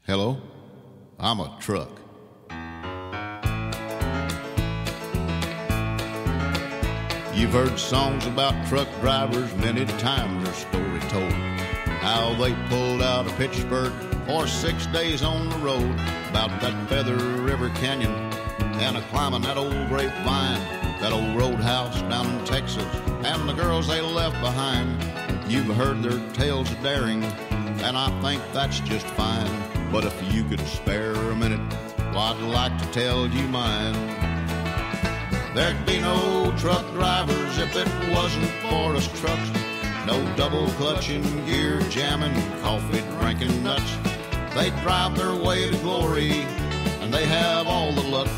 Hello, I'm a truck. You've heard songs about truck drivers, many times their story told. How they pulled out of Pittsburgh for 6 days on the road, about that Feather River Canyon and a climbing that old grapevine, that old roadhouse down in Texas, and the girls they left behind. You've heard their tales of daring, and I think that's just fine. But if you could spare a minute, well, I'd like to tell you mine. There'd be no truck drivers if it wasn't for us trucks. No double clutching, gear jamming, coffee drinking nuts. They drive their way to glory, and they have all the luck.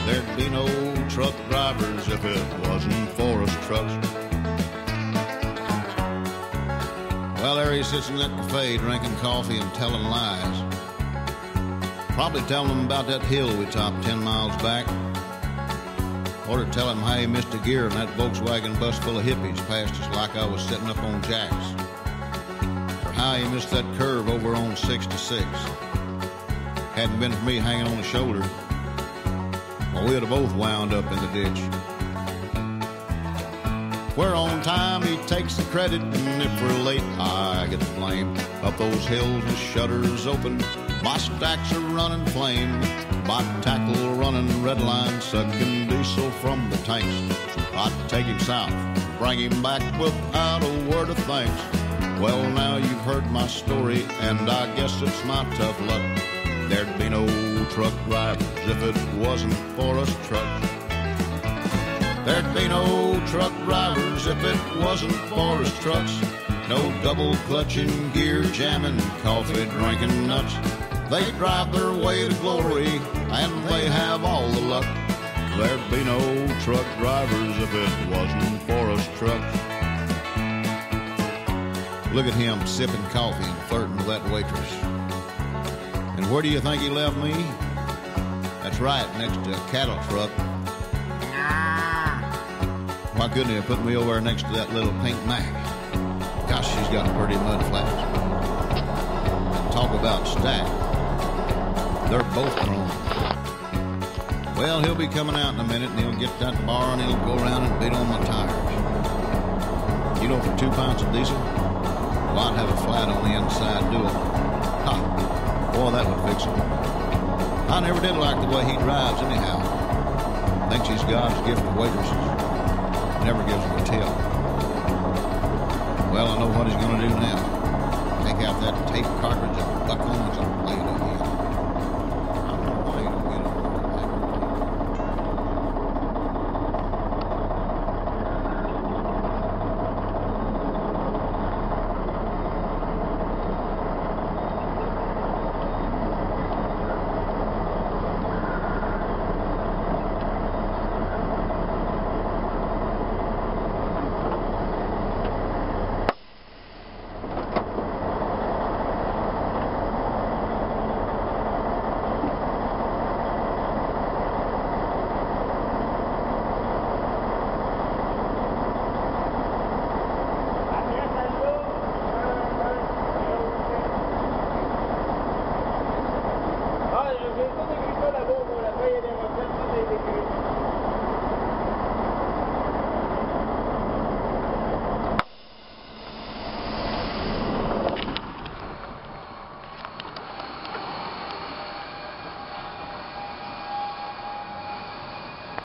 There'd be no truck drivers if it wasn't for us trucks. Well, there he sits in that cafe drinking coffee and telling lies. Probably telling them about that hill we topped 10 miles back. Or to tell him how he missed a gear in that Volkswagen bus full of hippies passed us like I was sitting up on jacks. Or how he missed that curve over on 66. Hadn't been for me hanging on the shoulder, well, we'd have both wound up in the ditch. If we're on time, he takes the credit, and if we're late, I get the blame. Up those hills with shutters open, my stacks are running flame. My tackle running red line, sucking diesel from the tanks. I'd take him south, bring him back without a word of thanks. Well, now you've heard my story, and I guess it's my tough luck. There'd be no truck drivers if it wasn't for us trucks. There'd be no truck drivers if it wasn't for us trucks. No double clutching, gear jamming, coffee drinking nuts. They drive their way to glory, and they have all the luck. There'd be no truck drivers if it wasn't for us trucks. Look at him sipping coffee and flirting with that waitress. And where do you think he left me? That's right, next to a cattle truck. Why couldn't he have put me over next to that little pink Mac? Gosh, she's got pretty mud flaps. Talk about stack. They're both grown. Well, he'll be coming out in a minute, and he'll get that bar, and he'll go around and beat on my tires. You know, for 2 pints of diesel, well, I'd have a flat on the inside do it. Ha! Boy, that would fix it. I never did like the way he drives anyhow. Thinks he's God's gift to waitresses. Never gives them a tip. Well, I know what he's going to do now. Take out that tape cartridge and buck on his